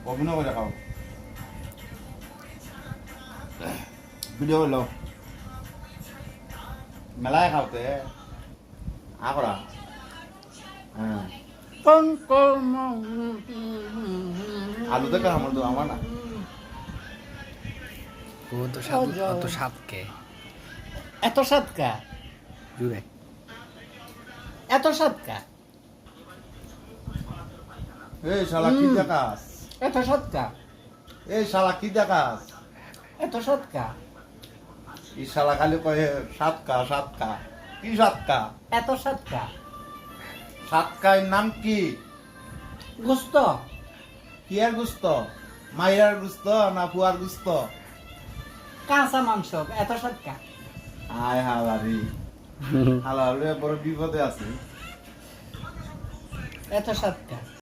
অভিনয় করে খাও ভিডিও করলো মেলায় খাওতে আকরা হ্যাঁ আলু থেকে আমার তো আমার না ও তো স্বাদ অত স্বাদ কে এত স্বাদ কা জুড়ে এত স্বাদ কা এই শালা কি দেখাস এত স্বাদ কা এই শালা কি দেখাস এত স্বাদ কা এই শালা খালি কয়ে সাতকা কি সাতকা এত স্বাদ কা সাতকার নাম কি গোস্ত কি আর গুস্ত মাইয়ার গুস্ত না ফুয়ার গুস্ত কাঁচা মাংস এত স্বাদ কা আয় হালারি হালারে বড় বিপদে আছে এত স্বাদ কা